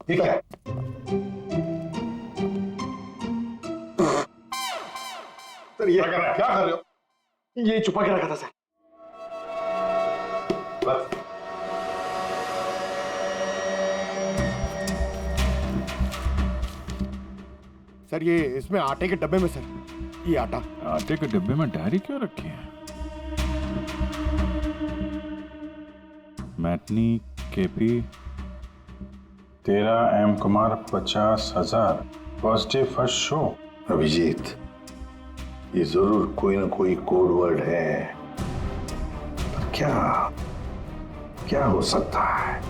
ठीक है। सर ये क्या कर रहे हो? ये छुपा के रखा था सर। बस सर ये इसमें आटे के डब्बे में सर, ये आटा। आटे के डिब्बे में डायरी क्यों रखी है? Matinee KP 13 Kumar 50,000 first day first show. Abhijeet, ये जरूर कोई ना कोई कोड वर्ड है, पर क्या क्या हो सकता है?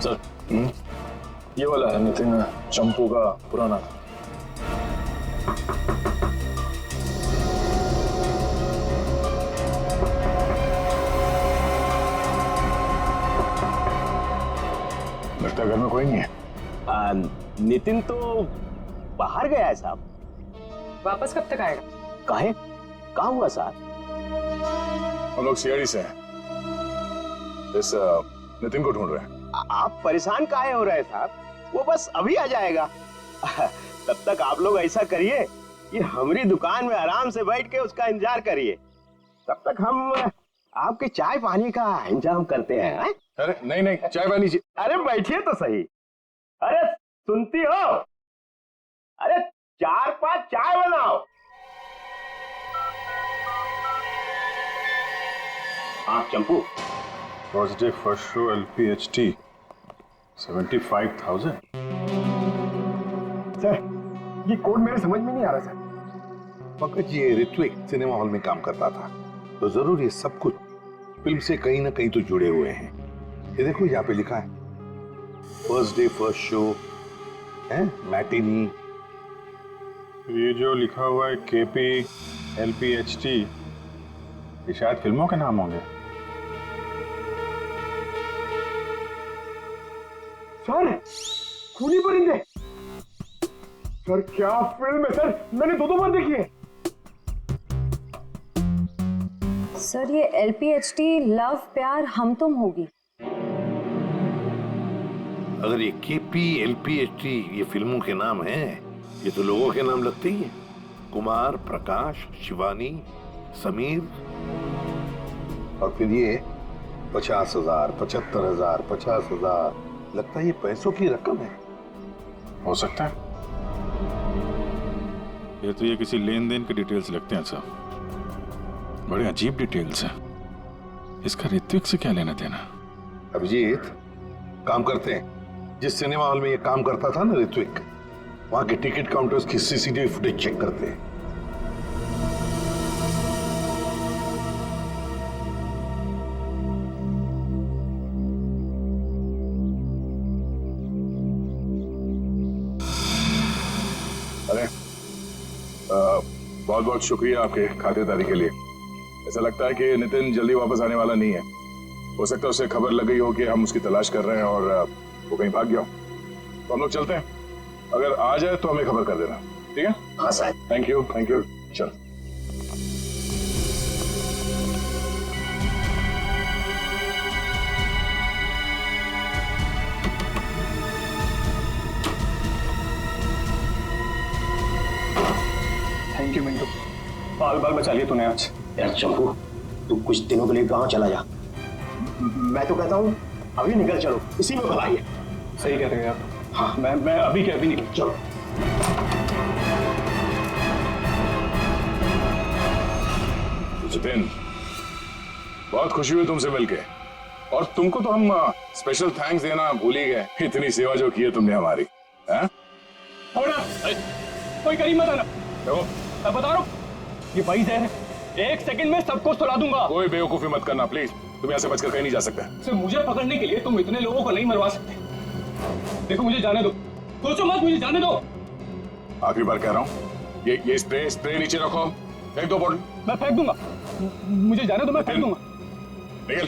सर ये वाला है नितिन चंपू का पुराना। लगता है घर में कोई नहीं है। नितिन तो बाहर गया है साहब। वापस कब तक आएगा? काहे? कहाँ हुआ साहब? हम लोग सीआईडी से हैं, इस नितिन को ढूंढ रहे हैं। आप परेशान काहे हो रहे हैं साहब? वो बस अभी आ जाएगा। तब तक आप लोग ऐसा करिए कि हमारी दुकान में आराम से बैठ के उसका इंतजार करिए। तब तक हम आपके चाय पानी का इंतजाम करते हैं। अरे नहीं नहीं, चाय पानी अरे बैठिए तो सही। अरे सुनती हो? अरे 4-5 चाय बनाओ। हाँ Champu, first day first show LPHT 75,000। Sir ये कोड मेरे समझ में नहीं आ रहा सर। पंकज, ये ऋत्विक सिनेमा हॉल में काम करता था, तो जरूर ये सब कुछ फिल्म से कहीं ना कहीं तो जुड़े हुए हैं। ये देखो यहाँ पे लिखा है फर्स्ट डे फर्स्ट शो है, मैटिनी। ये जो लिखा हुआ है KP LPHT, ये शायद फिल्मों के नाम होंगे। सर खूनी परिंदे, सर क्या फिल्म है सर, मैंने 2 बार देखी है। सर ये LPHT लव प्यार हम तुम होगी। अगर ये KP LPHT ये फिल्मों के नाम हैं, ये तो लोगों के नाम लगते ही हैं। कुमार, प्रकाश, शिवानी, समीर, और फिर ये 50,000, 75,000, 50,000। लगता है ये पैसों की रकम है। हो सकता है। ये तो ये किसी लेन देन के डिटेल्स लगते हैं साहब, बड़े अजीब डिटेल्स हैं। इसका ऋत्विक से क्या लेना देना? अभिजीत, काम करते हैं, जिस सिनेमा हॉल में ये काम करता था ना ऋत्विक, वहां के टिकट काउंटर्स की CCTV फुटेज चेक करते हैं। अरे बहुत बहुत शुक्रिया आपके खातिरदारी के लिए। ऐसा लगता है कि नितिन जल्दी वापस आने वाला नहीं है। हो सकता है उसे खबर लग गई हो कि हम उसकी तलाश कर रहे हैं और वो कहीं भाग गया हो। तो हम लोग चलते हैं, अगर आ जाए तो हमें खबर कर देना, ठीक है? हाँ साहब। थैंक यू चल। थैंक यू मिंटू, बाल बाल बचा लिए तूने आज। यार चंपू, तू कुछ दिनों के लिए गांव चला जा। मैं तो कहता हूँ अभी निकल चलो, इसी में भलाई है। सही कह रहे हैं आप। हाँ मैं अभी के अभी निकल। चलो। जितिन, बहुत खुशी हुई तुमसे मिलके, और तुमको तो हम स्पेशल थैंक्स देना भूल ही गए। इतनी सेवा जो की है तुमने हमारी। कोई करीब मत आना। देखो मैं बता रहा हूँ, ये वही जहर है, 1 सेकंड में सबको सुला दूंगा। कोई बेवकूफी मत करना प्लीज, तुम यहाँ से बचकर कहीं नहीं जा सकते। सिर्फ मुझे पकड़ने के लिए तुम इतने लोगों को नहीं मरवा सकते। देखो मुझे जाने दो, सोचो मत, मुझे जाने दो। आखिरी बार कह रहा हूँ, ये स्प्रे नीचे रखो, फेंक दो बोतल। मैं फेंक दूंगा, मुझे जाने दो, मैं फेंक दूंगा। निकल।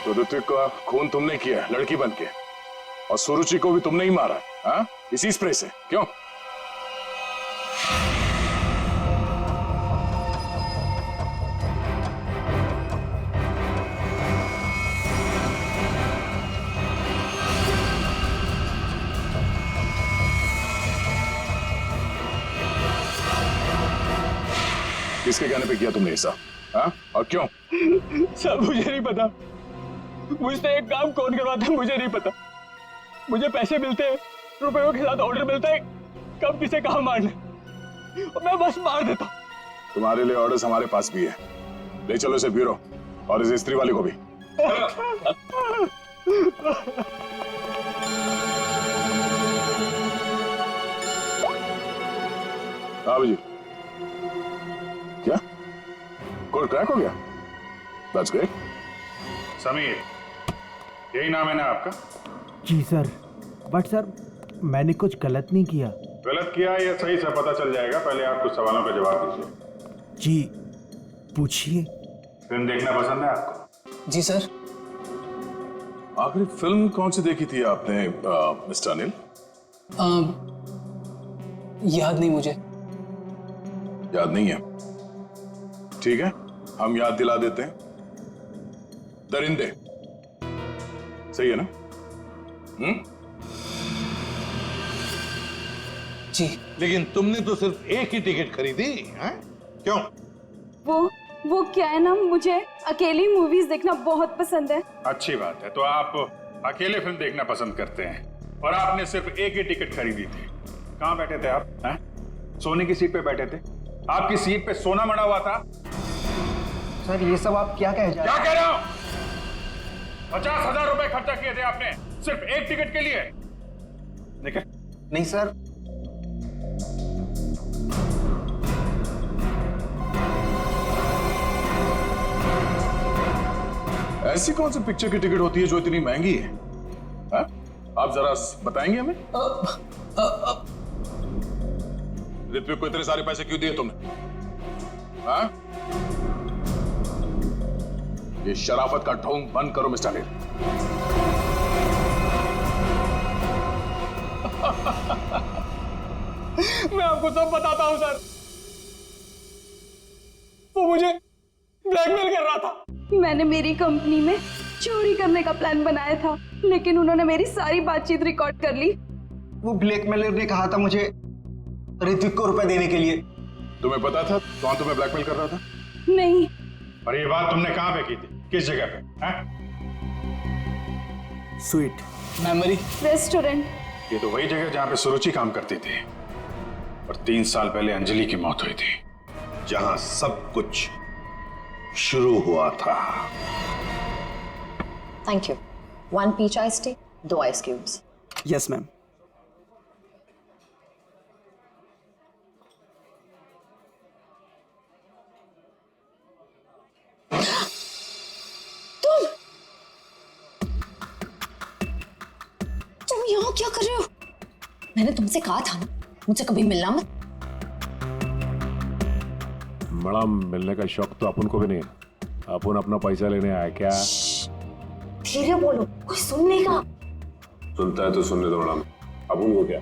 तो ऋत्विक का खून तुमने किया लड़की बन के, और सुरुचि को भी तुमने ही मारा, हाँ? इसी स्प्रे से, क्यों? किसके कहने पे किया तुमने ऐसा, हाँ? और क्यों? सब मुझे नहीं पता, मुझसे एक काम कौन करवाता है मुझे नहीं पता। मुझे पैसे मिलते हैं, रुपयों के साथ ऑर्डर मिलता है कब किसे कहाँ मारना, और मैं बस मार देता हूँ। तुम्हारे लिए ऑर्डर्स हमारे पास भी है, ले चलो इसे ब्यूरो, और इस स्त्री वाले को भी। हाँ जी, क्या कोड क्रैक हो गया? That's great. समीर, यही नाम है ना आपका? जी सर, बट सर मैंने कुछ गलत नहीं किया। गलत किया या सही से पता चल जाएगा, पहले आप कुछ सवालों का जवाब दीजिए। जी पूछिए। फिल्म देखना पसंद है आपको? जी सर। आखिरी फिल्म कौन सी देखी थी आपने मिस्टर अनिल? याद नहीं मुझे। याद नहीं है? ठीक है, हम याद दिला देते हैं। दरिंदे, सही है ना? जी। लेकिन तुमने तो सिर्फ एक ही टिकट खरीदी है, क्यों? वो क्या है ना, मुझे अकेली मूवीज देखना बहुत पसंद है। अच्छी बात है, तो आप अकेले फिल्म देखना पसंद करते हैं, और आपने सिर्फ एक ही टिकट खरीदी थी। कहाँ बैठे थे आप, हैं? सोने की सीट पे बैठे थे? आपकी सीट पे सोना मड़ा हुआ था? सर ये सब आप क्या कह क्या कह रहे हो? 50,000 रुपए खर्चा किए थे आपने सिर्फ एक टिकट के लिए। निकल। नहीं सर। ऐसी कौन सी पिक्चर की टिकट होती है जो इतनी महंगी है, हा? आप जरा बताएंगे हमें? ऋत्विक को इतने सारे पैसे क्यों दिए तुमने, हा? ये शराफत का ढोंग बंद करो मिस्टर अनिल। मैं आपको सब बताता हूँ सर। वो मुझे ब्लैकमेल कर रहा था। मैंने मेरी कंपनी में चोरी करने का प्लान बनाया था, लेकिन उन्होंने मेरी सारी बातचीत रिकॉर्ड कर ली। वो ब्लैकमेलर ने कहा था मुझे ऋत्विक को रुपए देने के लिए। तुम्हें पता था कौन तुम्हें ब्लैकमेल कर रहा था? नहीं। और ये बात तुमने कहां पे की थी, किस जगह पे, हैं? Sweet memory restaurant. ये तो वही जगह जहां पे सुरुचि काम करती थी, और 3 साल पहले अंजलि की मौत हुई थी। जहां सब कुछ शुरू हुआ था। Thank you. 1 peach ice tea, 2 ice cubes. Yes ma'am. तुम यहाँ क्या कर रहे हो? मैंने तुमसे कहा था ना मुझसे कभी मिलना मत। मैडम, मिलने का शौक तो अपन को भी नहीं है, अपन अपना पैसा लेने आया क्या? धीरे बोलो, कोई सुन लेगा। सुनता है तो सुनने दो मैडम, अपन को क्या?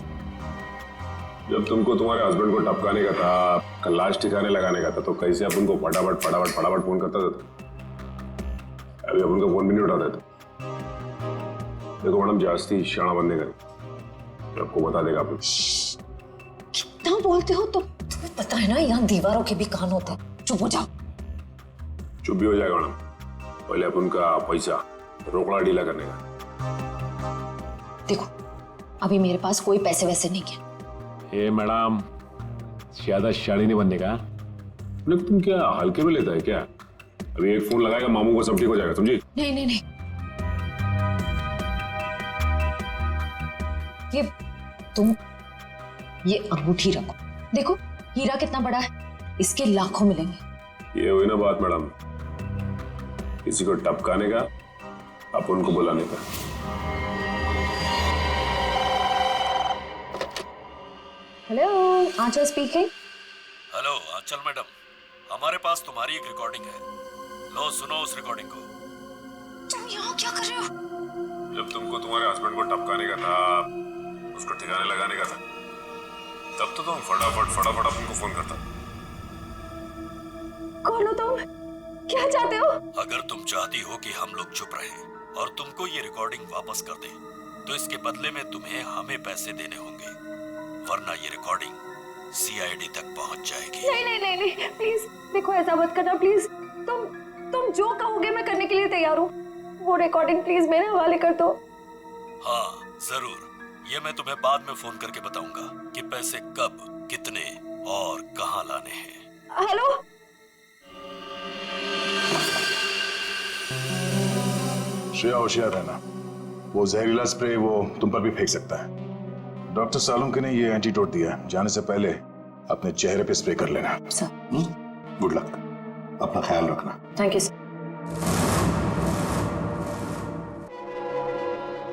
जब तुमको तुम्हारे हस्बैंड को टपकाने का था, लाश ठिकाने लगाने का था, तो कैसे अपन को फटाफट फटाफट फटाफट फोन करता था? अभी अपन का फोन भी नहीं उठाते थे। देखो मैडम, जास्ती शाना बनने का आपको बता देगा आप। कितना बोलते हो तुम? तुम्हें पता है ना यहाँ दीवारों के भी कान होते हैं। चुप हो जाओ। चुप भी हो जाएगा मैडम, पहले अपन का पैसा रोकड़ा ढीला करने का। देखो अभी मेरे पास कोई पैसे वैसे नहीं है। ए मैडम, ज्यादा शाड़ी नहीं बनने का। तुम क्या हल्के में लेता है क्या? अभी एक फोन लगाएगा मामू को, सब ठीक हो जाएगा, समझी? नहीं नहीं नहीं, ये तुम ये अंगूठी रखो। देखो हीरा कितना बड़ा है, इसके लाखों मिलेंगे। ये हुई ना बात मैडम, किसी को टपकाने का, अपन को बुलाने का। हेलो, आंचल स्पीकिंग। हेलो आंचल मैडम, हमारे पास तुम्हारी एक रिकॉर्डिंग है, लो सुनो उस रिकॉर्डिंग को। तुम यहाँ क्या कर रहे हो? जब तुमको तुम्हारे हस्बैंड को टपकाने का था, उसको ठिकाने लगाने का था, तब तो तुम फटाफट तुमको फोन करता। कौन हो तुम? क्या चाहते हो? अगर तुम चाहती हो कि हम लोग चुप रहें और तुमको ये रिकॉर्डिंग वापस कर दें, तो इसके बदले में तुम्हें हमें पैसे देने होंगे, वरना ये रिकॉर्डिंग CID तक पहुंच जाएगी। नहीं, प्लीज देखो, ऐसा मत करना प्लीज। तुम जो कहोगे मैं करने के लिए तैयार हूँ। वो रिकॉर्डिंग प्लीज मेरे हवाले कर दो। हाँ जरूर, ये मैं तुम्हें बाद में फोन करके बताऊंगा कि पैसे कब, कितने और कहाँ लाने हैं। हेलो, श्रेया होशियार रहना, वो जहरीला स्प्रे वो तुम पर भी फेंक सकता है। डॉक्टर सालुंके ने ये एंटीडोट दिया है, जाने से पहले अपने चेहरे पे स्प्रे कर लेना। सर गुड लक, अपना ख्याल रखना। Thank you sir.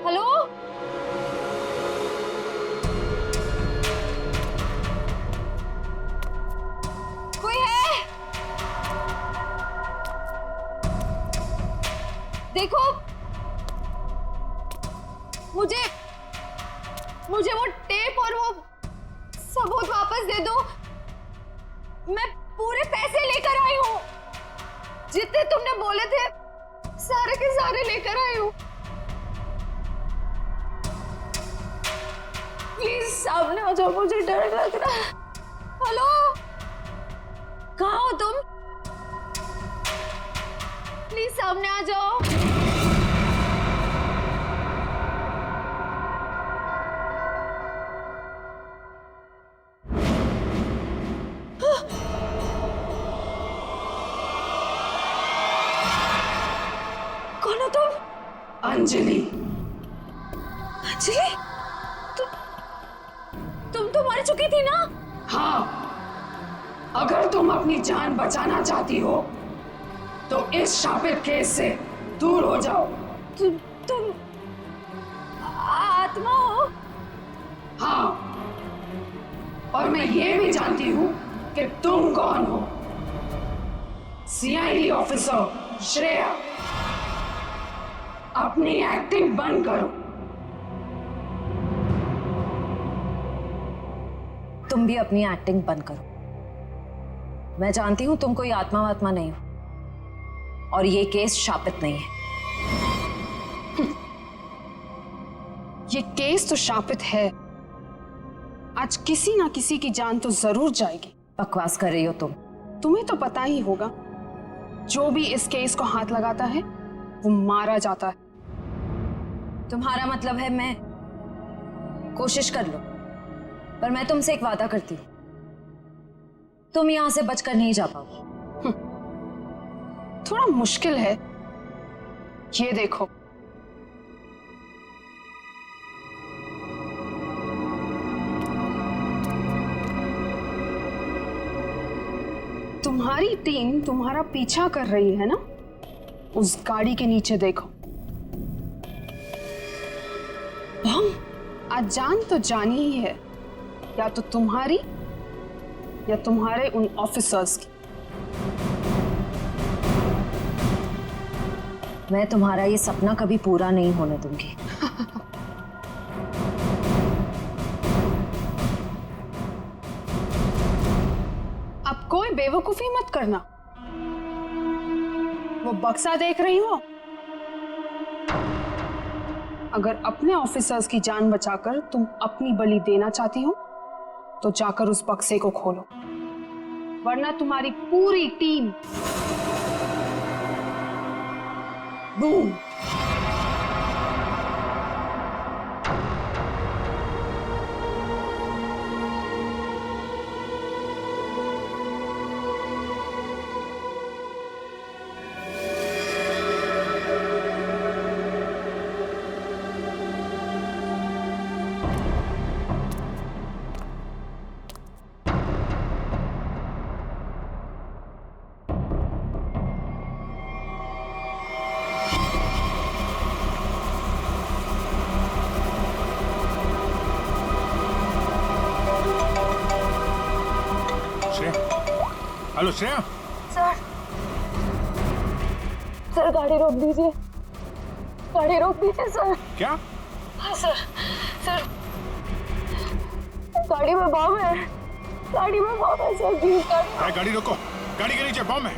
हेलो, कोई है? देखो, मुझे वो टेप और वो सबूत वापस दे दो। मैं पूरे पैसे लेकर आई हूँ, जितने तुमने बोले थे सारे के सारे लेकर आई हूँ। प्लीज सामने आ जाओ, मुझे डर लग रहा है। हेलो, कहाँ हो तुम? प्लीज सामने आ जाओ। कौन हो तुम? अंजलि। अंजलि, तुम तो मर चुकी थी ना? हाँ, अगर तुम अपनी जान बचाना चाहती हो तो इस शापित केस से दूर हो जाओ। तुम आत्मा हो? हाँ, और मैं ये भी जानती हूँ कि तुम कौन हो। CID ऑफिसर श्रेया, अपनी एक्टिंग बंद करो। तुम भी अपनी एक्टिंग बंद करो। मैं जानती हूं तुम कोई आत्मा वात्मा नहीं हो और ये केस शापित नहीं है। ये केस तो शापित है। आज किसी ना किसी की जान तो जरूर जाएगी। बकवास कर रही हो तुम। तुम्हें तो पता ही होगा, जो भी इस केस को हाथ लगाता है वो मारा जाता है। तुम्हारा मतलब है मैं कोशिश कर लो, पर मैं तुमसे एक वादा करती हूँ, तुम यहां से बचकर नहीं जा पाओगी। थोड़ा मुश्किल है। ये देखो, तुम्हारी टीम तुम्हारा पीछा कर रही है ना? उस गाड़ी के नीचे देखो। आज जान तो जानी ही है, या तो तुम्हारी या तुम्हारे उन ऑफिसर्स की। मैं तुम्हारा ये सपना कभी पूरा नहीं होने दूंगी। अब कोई बेवकूफी मत करना। वो बक्सा देख रही हो? अगर अपने ऑफिसर्स की जान बचाकर तुम अपनी बलि देना चाहती हो तो जाकर उस बक्से को खोलो, वरना तुम्हारी पूरी team boom. Hello Shreya. Sir गाड़ी रोक दीजिए। गाड़ी रोक दीजिए सर। क्या? हाँ सर, सर गाड़ी में बम है, गाड़ी में बम है सर, प्लीज गाड़ी रोको, गाड़ी के नीचे बम है।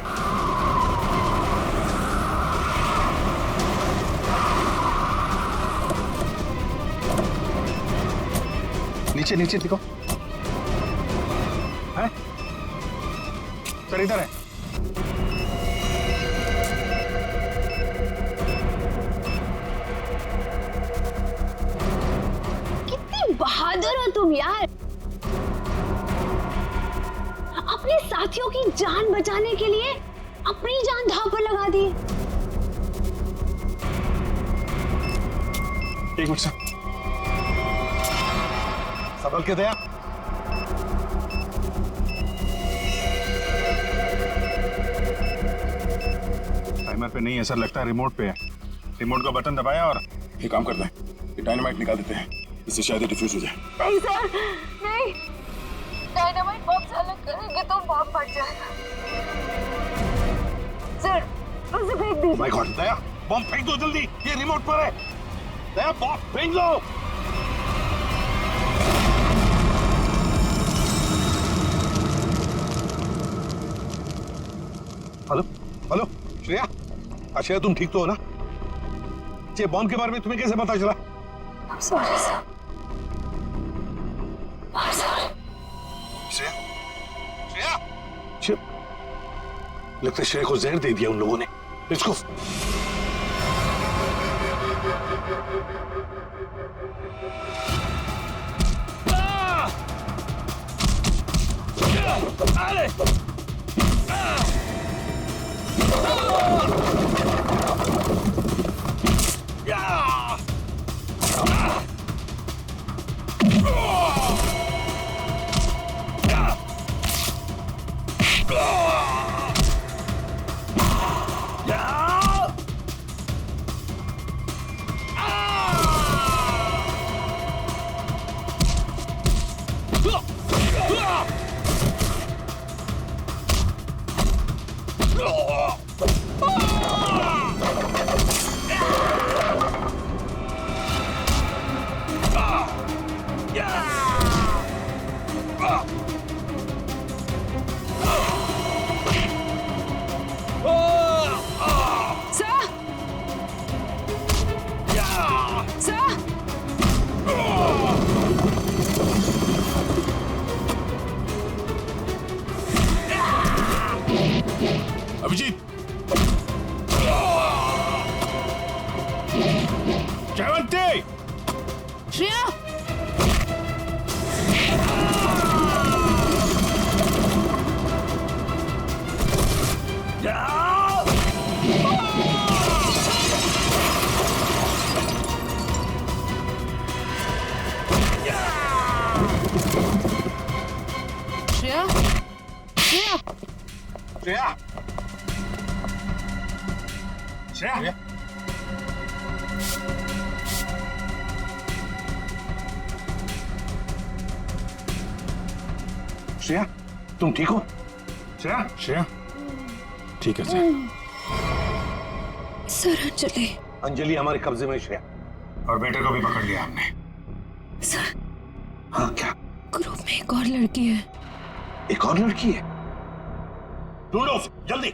नीचे नीचे दिखो। है? सर इधर है। कितनी बहादुर हो तुम यार, अपने साथियों की जान बचाने के लिए अपनी जान दांव पर लगा दी। एक मिनट सर, संभल के दया। टाइमर पे नहीं है सर, लगता है रिमोट पे है। रिमोट का बटन दबाया और ये काम करते हैं, ये डायनामाइट निकाल देते हैं, इससे शायद डिफ्यूज हो जाए। नहीं सर, नहीं, डायनामाइट बम से अलग करेंगे तो बम फट जाएगा। सर उसे फेंक दीजिए। माय गॉड, दया बम फेंक दो जल्दी, ये रिमोट पर है। दया बम फेंक दो। हेलो हेलो श्रेया, श्रेया तुम ठीक तो हो ना? ये बॉम्ब के बारे में तुम्हें कैसे पता चला? Sorry sir, sorry. Shreya, Shreya, लगता है श्रेया को जहर दे दिया उन लोगों ने। इसको अभिजीत, जयवंती, श्रेया, श्रेया, श्रेया, श्रेया, श्रेया, श्रेया तुम ठीक हो? श्रेया, श्रेया ठीक है सर। सर अंजलि, अंजलि हमारे कब्जे में। श्रेया और बेटे को भी पकड़ लिया हमने। सर हाँ क्या? ग्रुप में एक और लड़की है। एक और लड़की है? ढूंढो जल्दी।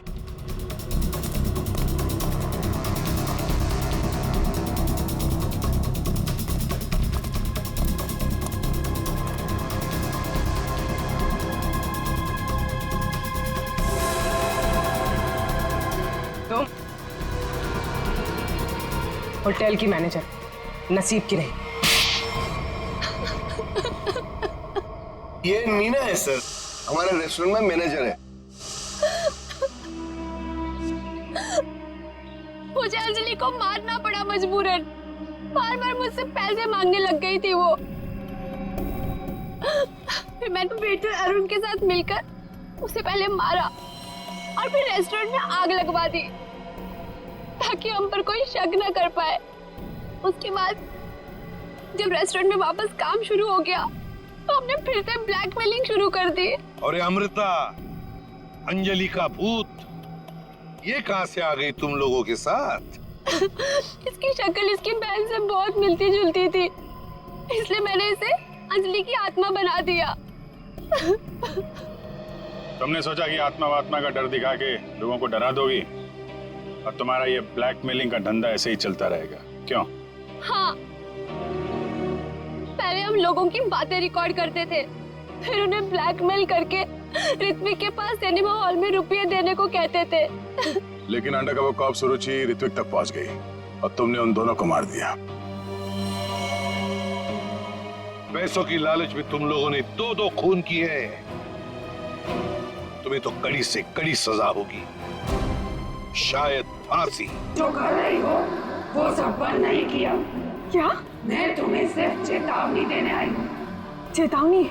तुम होटल की मैनेजर नसीब की रही। ये मीना है सर, हमारे रेस्टोरेंट में मैनेजर है। मुझे अंजलि को मारना पड़ा मजबूरन, बार बार मुझसे पैसे मांगने लग गई थी वो। फिर मैंने वेटर अरुण के साथ मिलकर उसे पहले मारा और फिर रेस्टोरेंट में आग लगवा दी ताकि हम पर कोई शक न कर पाए। उसके बाद जब रेस्टोरेंट में वापस काम शुरू हो गया तो हमने फिर से ब्लैकमेलिंग शुरू कर दी। अरे अमृता, अंजलि का भूत ये कहां से आ गई तुम लोगों के साथ? इसकी शक्ल इसकी बहन से बहुत मिलती जुलती थी, इसलिए मैंने इसे अंजलि की आत्मा बना दिया। तुमने सोचा कि आत्मा का डर दिखा के लोगों को डरा दोगी और तुम्हारा ये ब्लैकमेलिंग का धंधा ऐसे ही चलता रहेगा, क्यों? हाँ, पहले हम लोगों की बातें रिकॉर्ड करते थे, फिर उन्हें ब्लैकमेल करके ऋत्विक के पास सिनेमा हॉल में रुपये देने को कहते थे। लेकिन अंडरकवर कॉप सुरुचि ऋत्विक तक पहुंच गई और तुमने उन दोनों को मार दिया। पैसों की लालच में तुम लोगों ने दो खून किए हैं। तुम्हें तो कड़ी से कड़ी सजा होगी, शायद फांसी। जो कर रही हो वो सब बंद नहीं किया। क्या? मैं तुम्हें सिर्फ चेतावनी देने आई हूँ। चेतावनी?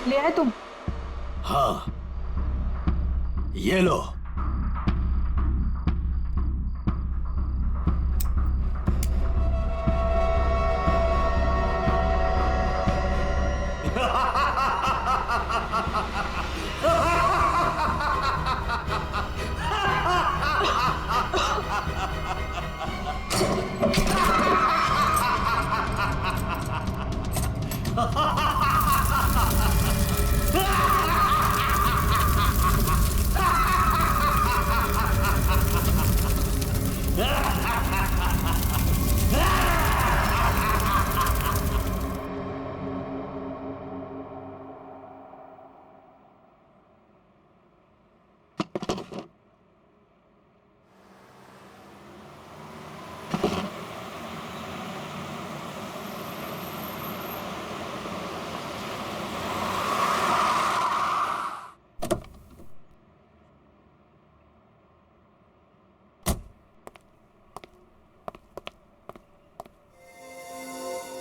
ले आए तुम? हाँ, ये लो।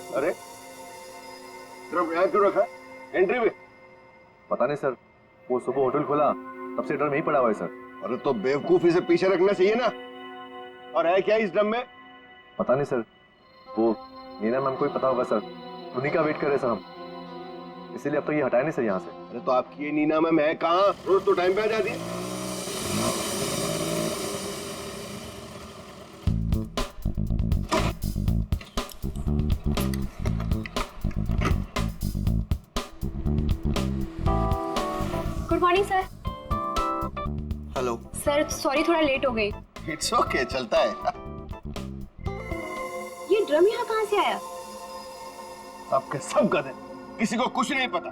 अरे ड्रम यहाँ क्यों रखा? एंट्री में? पता नहीं सर, वो सुबह होटल खोला तब से ड्रम यहीं पड़ा हुआ है सर। अरे तो बेवकूफी से पीछे रखना चाहिए ना। और है क्या इस ड्रम में? पता नहीं सर, वो नीना मैम को ही पता होगा सर, उन्हीं का वेट कर रहे सर हम, इसीलिए अब तक ये हटाया नहीं सर यहाँ से। अरे तो आपकी ये नीना मैम है कहाँ? रोज तो टाइम पे आ जाती है। Good morning sir. Hello sir, sorry थोड़ा लेट हो गई। इट्स ओके, चलता है। ये ड्रम यहाँ कहाँ से आया? आपके सब गधे, किसी को कुछ नहीं पता।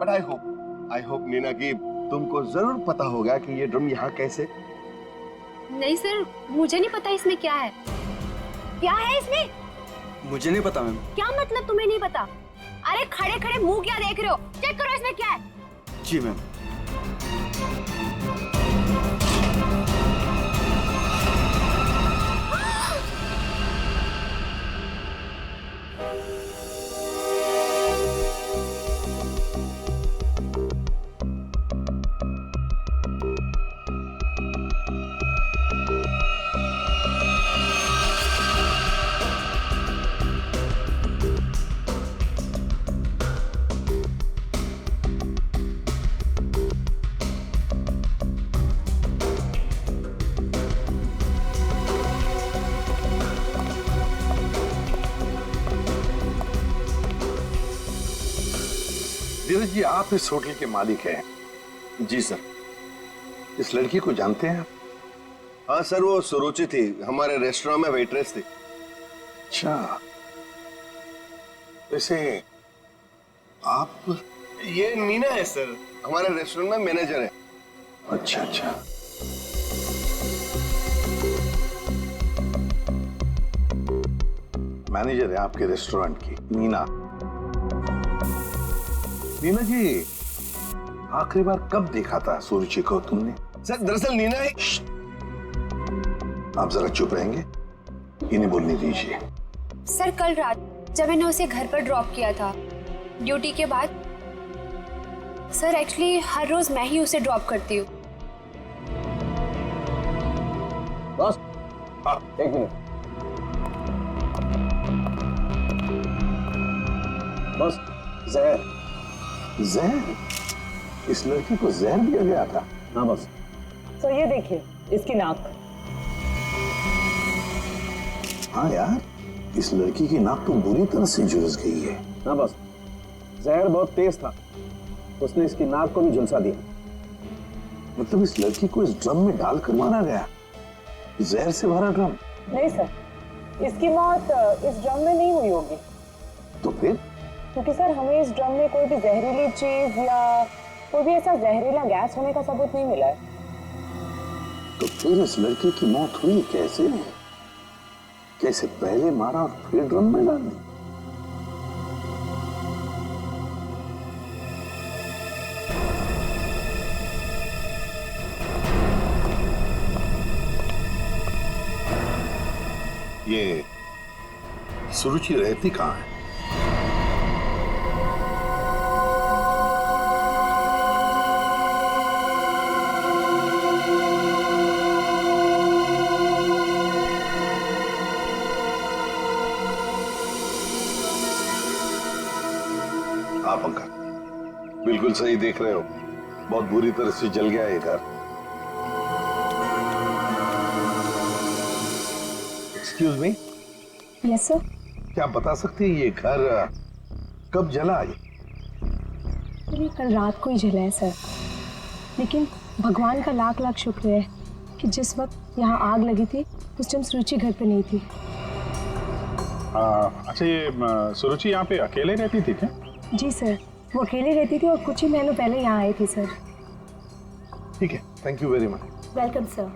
बट आई होप नीना कि तुमको जरूर पता होगा कि ये ड्रम यहाँ कैसे। नहीं सर, मुझे नहीं पता इसमें क्या है। क्या है इसमें? मुझे नहीं पता मैम। क्या मतलब तुम्हें नहीं पता? अरे खड़े खड़े मुंह क्या देख रहे हो? चेक करो इसमें क्या है। जी मैम। धीरज जी, आप इस होटल के मालिक हैं? जी सर। इस लड़की को जानते हैं? हाँ सर, वो सुरुचि थी, हमारे रेस्टोरेंट में वेट्रेस थी। अच्छा, वैसे आप? ये मीना है सर, हमारे रेस्टोरेंट में मैनेजर है। अच्छा अच्छा। मैनेजर है आपके रेस्टोरेंट की मीना। मीना जी, आखिरी बार कब देखा था सुरुचि को तुमने? सर दरअसल नीना है। आप जरा चुप रहेंगे, इन्हें बोलने दीजिए। सर कल रात जब मैंने उसे घर पर ड्रॉप किया था ड्यूटी के बाद। सर एक्चुअली हर रोज मैं ही उसे ड्रॉप करती हूँ। बस एक मिनट, बस। जहर? जहर? इस लड़की को जहर दिया गया था? हाँ बस। तो ये देखिए इसकी नाक। हाँ यार, इस लड़की की नाक तो बुरी तरह से झुलस गई है। हाँ बस, जहर बहुत तेज था, उसने इसकी नाक को भी झुलसा दिया। मतलब इस लड़की को इस ड्रम में डालकर मारा गया? जहर से भरा ड्रम? नहीं सर, इसकी मौत इस ड्रम में नहीं हुई होगी। तो फिर? क्योंकि सर हमें इस ड्रम में कोई भी जहरीली चीज या कोई भी ऐसा जहरीला गैस होने का सबूत नहीं मिला है। तो फिर इस लड़की की मौत हुई कैसे? कैसे पहले मारा और फिर ड्रम में डाल दी? ये सुरुचि रहती कहाँ है? आप अंकल बिल्कुल सही देख रहे हो, बहुत बुरी तरह से जल गया ये घर। Excuse me. Yes sir. क्या आप बता सकते हैं ये घर कब जला? ये कल रात को ही जला है सर, लेकिन भगवान का लाख लाख शुक्र है कि जिस वक्त यहाँ आग लगी थी उस टाइम सुरुचि घर पे नहीं थी। अच्छा, ये सुरुचि यहाँ पे अकेले रहती थी क्या? जी सर, वो अकेले रहती थी और कुछ ही महीनों पहले यहाँ आई थी सर। ठीक है, thank you very much. Welcome sir.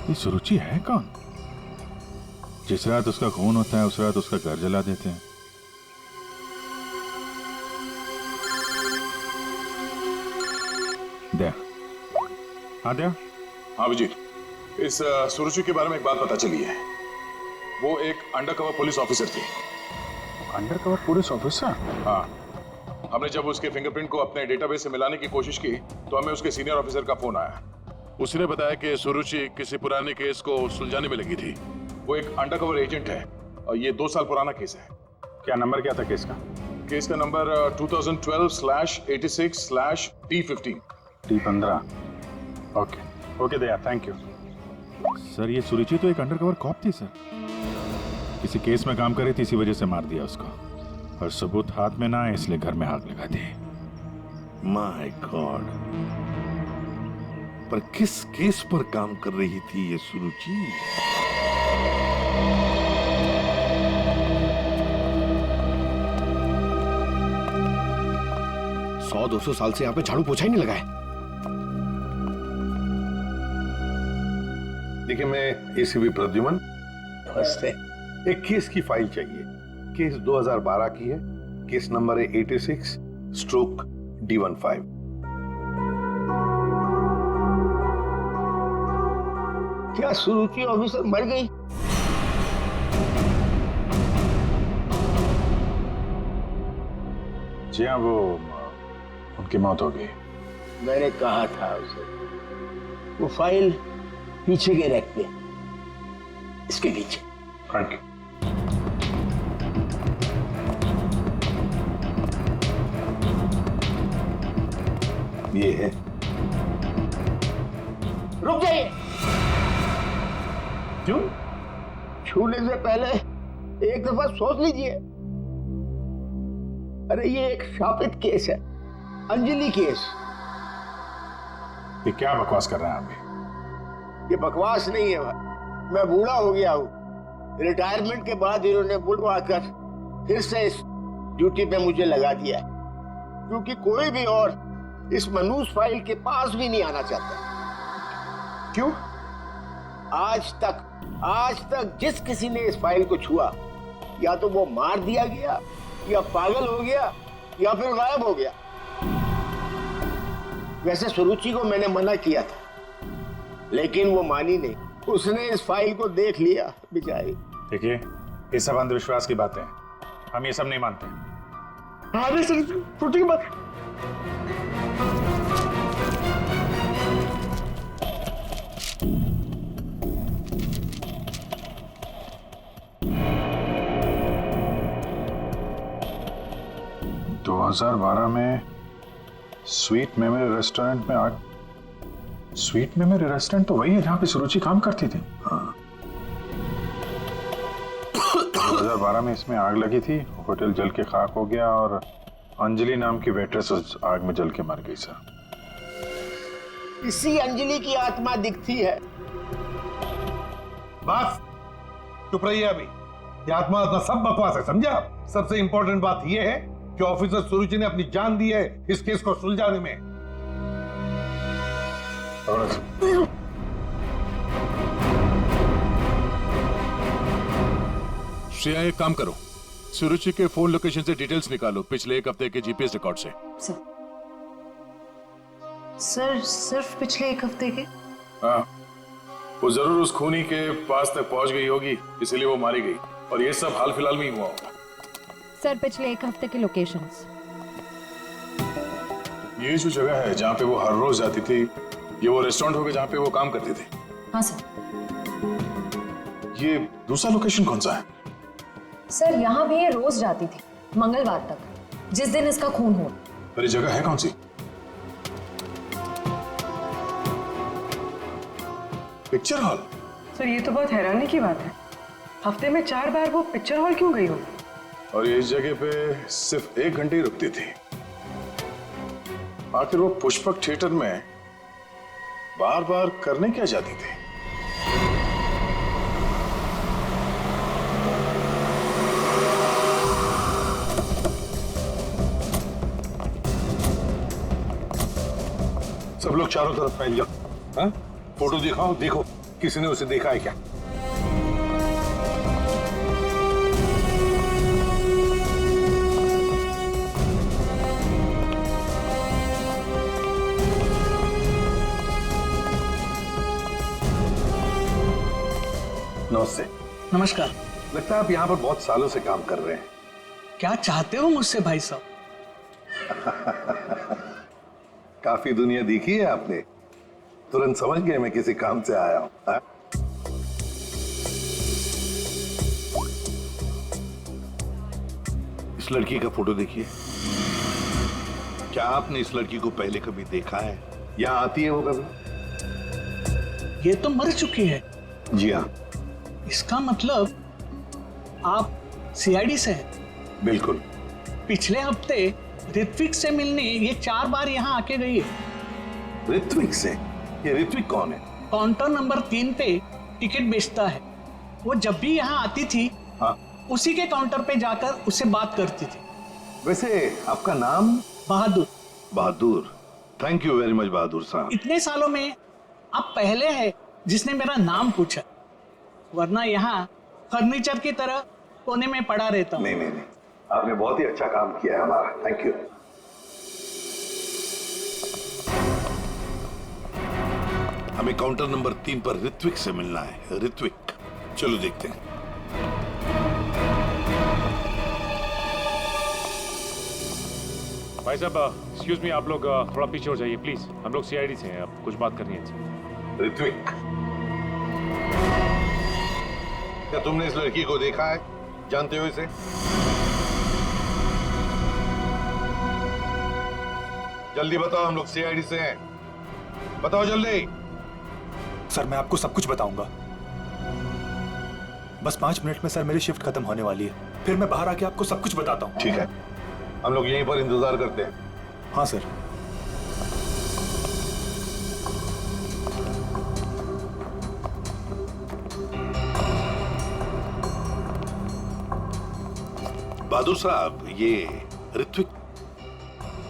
ये सुरुचि है कौन? जिस रात उसका खून होता है उस रात उसका घर जला देते हैं। दया। हाँ दया। हाँ विजय, इस सुरुचि के बारे में एक बात पता चली है। वो एक अंडरकवर पुलिस ऑफिसर थी। Undercover police officer? हाँ, हमने जब उसके फिंगरप्रिंट को अपने डेटाबेस से मिलाने की कोशिश की तो हमें उसके सीनियर ऑफिसर का फोन आया। उसने बताया कि सुरुचि किसी पुराने केस को सुलझाने में लगी थी। वो एक अंडरकवर एजेंट है और ये 2 साल पुराना केस है। क्या नंबर क्या था केस का? केस का number 2012/86/T15। T15। Okay okay Daya, thank you sir. ये सुरुचि तो एक अंडरकवर कॉप थी सर, किसी केस में काम कर रही थी, इसी वजह से मार दिया उसको, और सबूत हाथ में ना आए इसलिए घर में आग लगा दी। माय गॉड, पर किस केस पर काम कर रही थी ये सुरुचि? 100-200 साल से यहाँ पे झाड़ू पोछा ही नहीं लगा है। देखिए, मैं एसीपी प्रद्युमन। नमस्ते। एक केस की फाइल चाहिए। केस 2012 की है, केस नंबर है 86/D15। क्या सुरुचि ऑफिसर मर गई? जी हाँ, वो उनकी मौत हो गई। मैंने कहा था उसे, वो फाइल पीछे के रैक पे, इसके नीचे। Thank you. ये है। रुक जाइए। क्यों? छूने से पहले एक दफा सोच लीजिए। अरे ये एक शापित केस है, अंजलि केस। ये क्या बकवास कर रहे हैं आप भी? ये बकवास नहीं है भाई, मैं बूढ़ा हो गया हूँ। रिटायरमेंट के बाद इन्होंने बुलवाकर फिर से इस ड्यूटी पे मुझे लगा दिया है, क्योंकि कोई भी और इस मनूस फाइल के पास भी नहीं आना चाहता। क्यों? आज तक जिस किसी ने इस फाइल को छुआ, या तो वो मार दिया गया, या पागल हो गया, या फिर गायब हो गया। वैसे सुरुचि को मैंने मना किया था, लेकिन वो मानी नहीं। उसने इस फाइल को देख लिया बेचारी। देखिए, ये सब अंधविश्वास की बातें हैं, हम ये सब नहीं मानते। हाँ सर, छोटी की बात। तो 2012 में स्वीट मेमोरी रेस्टोरेंट में आग। स्वीट मेमोरी रेस्टोरेंट तो वही है जहां पे सुरुचि काम करती थी। हाँ। 2012 में इसमें आग लगी थी, होटल जल के खाक हो गया और अंजलि नाम की वेट्रेस उस आग में जल के मर गई सर। इसी अंजलि की आत्मा दिखती है। बस चुप रहिए अभी। ये आत्मा सब बकवास है, समझा? सबसे इंपॉर्टेंट बात यह है कि ऑफिसर सुरुचि ने अपनी जान दी है इस केस को सुलझाने में। श्रेया, एक काम करो, सुरुचि के फोन लोकेशन से डिटेल्स निकालो, पिछले एक हफ्ते के जीपीएस रिकॉर्ड से। सर सिर्फ पिछले एक हफ्ते के? हाँ, वो जरूर उस खूनी के पास तक पहुंच गई होगी, इसीलिए वो मारी गई, और ये सब हाल फिलहाल में ही हुआ होगा। सर पिछले एक हफ्ते के लोकेशंस। ये जो जगह है जहाँ पे वो हर रोज जाती थी, ये वो रेस्टोरेंट होगा जहाँ पे वो काम करती थी? हाँ सर। ये दूसरा लोकेशन कौन सा है? सर यहाँ भी ये रोज जाती थी, मंगलवार तक, जिस दिन इसका खून हुआ। पर ये जगह है कौन सी? Picture hall. सर ये तो बहुत हैरानी की बात है, हफ्ते में 4 बार वो पिक्चर हॉल क्यों गई हो? और ये इस जगह पे सिर्फ 1 घंटे ही रुकती थी। आखिर वो पुष्पक थिएटर में बार बार करने क्या जाती थी? सब लोग चारों तरफ फैल जाओ। हाँ? फोटो दिखाओ, देखो किसी ने उसे देखा है क्या? नमस्ते। नमस्कार। लगता है आप यहाँ पर बहुत सालों से काम कर रहे हैं। क्या चाहते हो मुझसे भाई साहब? काफी दुनिया देखी है आपने, तुरंत समझ गए मैं किसी काम से आया हूँ। हाँ? इस लड़की का फोटो देखिए। क्या आपने इस लड़की को पहले कभी देखा है? यहाँ आती है वो कभी? ये तो मर चुकी है। जी हाँ। इसका मतलब आप सीआईडी से हैं? बिल्कुल। पिछले हफ्ते ऋत्विक से मिलने ये 4 बार यहाँ आके गई है। ऋत्विक से? ये ऋत्विक कौन है? काउंटर नंबर 3 पे टिकट बेचता है। वो जब भी यहाँ आती थी, हाँ, उसी के काउंटर पे जाकर उससे बात करती थी। वैसे आपका नाम? बहादुर। बहादुर, थैंक यू वेरी मच बहादुर साहब। इतने सालों में आप पहले हैं जिसने मेरा नाम पूछा, वरना यहाँ फर्नीचर की तरह कोने में पड़ा रहता हूँ। नहीं, आपने बहुत ही अच्छा काम किया है हमारा, थैंक यू। हमें काउंटर नंबर 3 पर ऋत्विक से मिलना है। ऋत्विक, चलो देखते हैं। भाई साहब, एक्सक्यूज मी, आप लोग थोड़ा पीछे हो जाइए प्लीज। हम लोग सीआईडी से हैं, अब कुछ बात करनी है। ऋत्विक, क्या तुमने इस लड़की को देखा है? जानते हो इसे? जल्दी बताओ, हम लोग सीआईडी से हैं। बताओ जल्दी। सर मैं आपको सब कुछ बताऊंगा, बस 5 मिनट में सर मेरी शिफ्ट खत्म होने वाली है, फिर मैं बाहर आके आपको सब कुछ बताता हूँ। ठीक है, हम लोग यहीं पर इंतजार करते हैं। हाँ सर। बहादुर साहब, ये ऋत्विक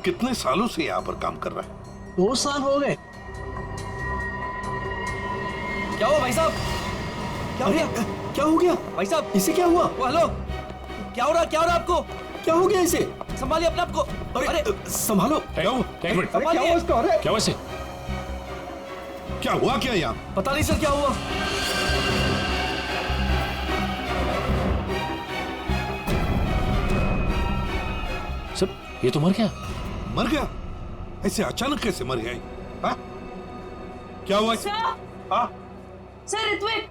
कितने सालों से यहाँ पर काम कर रहा है? 2 साल हो गए। क्या हुआ भाई साहब? क्या हो गया? क्या हो गया भाई साहब? इसे क्या हुआ? हेलो, क्या हो रहा आपको? क्या हो गया इसे? संभालिए अपने आप को। अरे संभालो। क्या हुआ? संभालिए। क्या हुआ इसे? क्या हुआ क्या यहाँ? पता नहीं सर क्या हुआ। सब ये तो मर गया। मर गया? ऐसे अचानक कैसे मर गया? हाँ? क्या हुआ? हाँ? सर ऋत्विक,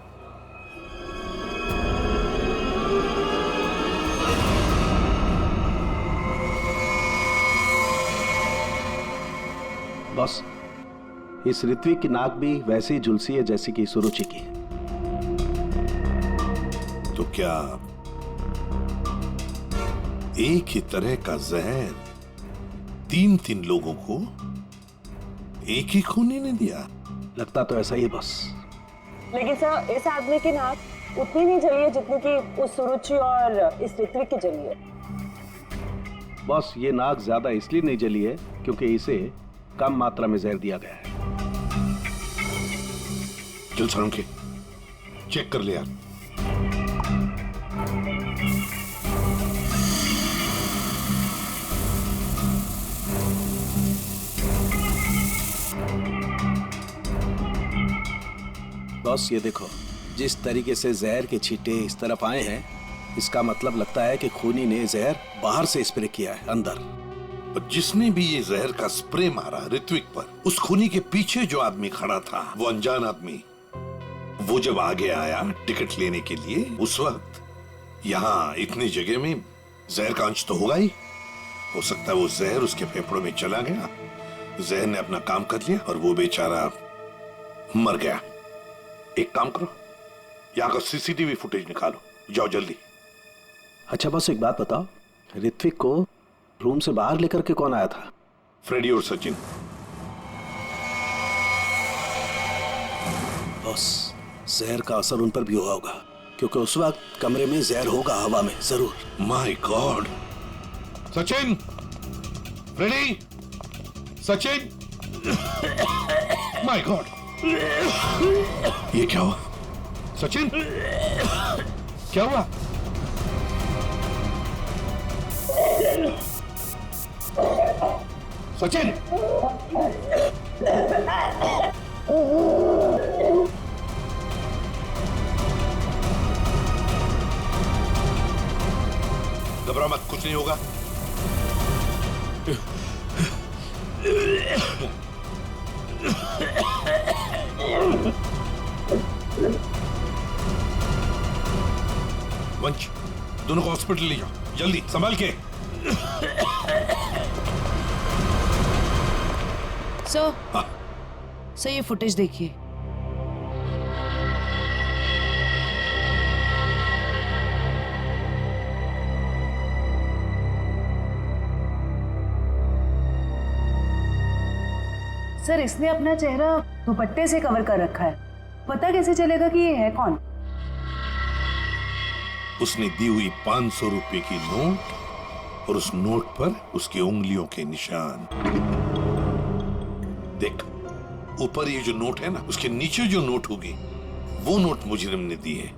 बॉस, इस ऋत्विक की नाक भी वैसी झुलसी है जैसी कि सुरुचि की। तो क्या एक ही तरह का जहर 3 लोगों को एक ही खूनी ने दिया? लगता तो ऐसा ही है बॉस। लेकिन सर इस आदमी की नाक उतनी नहीं जली है जितनी कि उस सुरुचि और इस ऋत्विक की जली है। बॉस, ये नाक ज्यादा इसलिए नहीं जली है क्योंकि इसे कम मात्रा में जहर दिया गया है। चल सारुण के चेक कर लिया। बॉस ये देखो, जिस तरीके से जहर के छींटे इस तरफ आए हैं, इसका मतलब लगता है कि खूनी ने जहर बाहर से स्प्रे किया है अंदर। और जिसने भी ये जहर का स्प्रे मारा ऋत्विक पर, उस खूनी के पीछे जो आदमी खड़ा था, वो अनजान आदमी, वो जब आगे आया टिकट लेने के लिए, उस वक्त यहाँ इतनी जगह में जहर का अंश तो होगा ही। हो सकता है वो जहर उसके फेफड़ों में चला गया, जहर ने अपना काम कर लिया और वो बेचारा मर गया। एक काम करो, यहाँ का सीसीटीवी फुटेज निकालो, जाओ जल्दी। अच्छा बॉस, एक बात बताओ, ऋत्विक को रूम से बाहर लेकर के कौन आया था? फ्रेडी और सचिन। बॉस, जहर का असर उन पर भी हुआ होगा क्योंकि उस वक्त कमरे में जहर होगा, हवा में जरूर। My God! Sachin, Freddie, Sachin, my God! ये क्या हुआ? सचिन, क्या हुआ? सचिन! घबरा मत, कुछ नहीं होगा। वंश, दोनों को हॉस्पिटल ले जाओ, जल्दी, संभाल के। सर ये फुटेज देखिए। सर इसने अपना चेहरा दुपट्टे से कवर कर रखा है, पता कैसे चलेगा कि ये है कौन? उसने दी हुई 500 रुपए की नोट और उस नोट पर उसकी उंगलियों के निशान। देख, ऊपर ये जो नोट है ना, उसके नीचे जो नोट होगी, वो नोट मुजरिम ने दी है।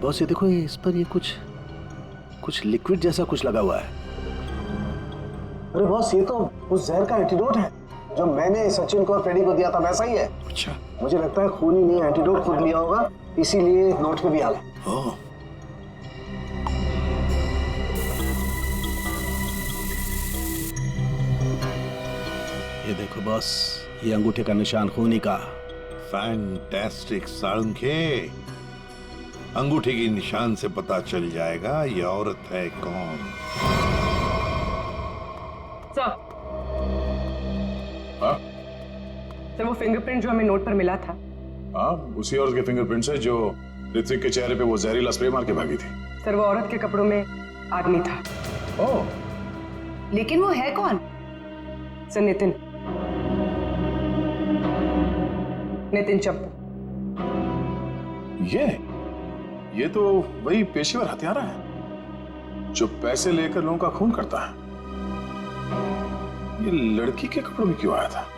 बॉस ये देखो, इस पर ये कुछ लिक्विड जैसा कुछ लगा हुआ है। अरे बॉस, ये तो उस जहर का एंटीडोट है जो मैंने सचिन को और फ्रेडी को दिया था, वैसा ही है। अच्छा, मुझे लगता है खूनी ने एंटीडोट खुद लिया होगा, इसीलिए नोट पे भी आ गया। ये देखो बॉस, ये अंगूठे का निशान खूनी का। फैंटास्टिक साळुंखे, अंगूठे के निशान से पता चल जाएगा ये औरत है कौन। सर, सर वो फिंगरप्रिंट जो हमें नोट पर मिला था, हाँ, उसी औरत के फिंगरप्रिंट्स है जो ऋत्विक के चेहरे पे वो जहरीला स्प्रे मार के भागी थी। सर वो औरत के कपड़ों में आदमी था। ओह, लेकिन वो है कौन? सर नितिन चप्पू। ये तो वही पेशेवर हत्यारा है। जो पैसे लेकर लोगों का खून करता है, ये लड़की के कपड़ों में क्यों आया था?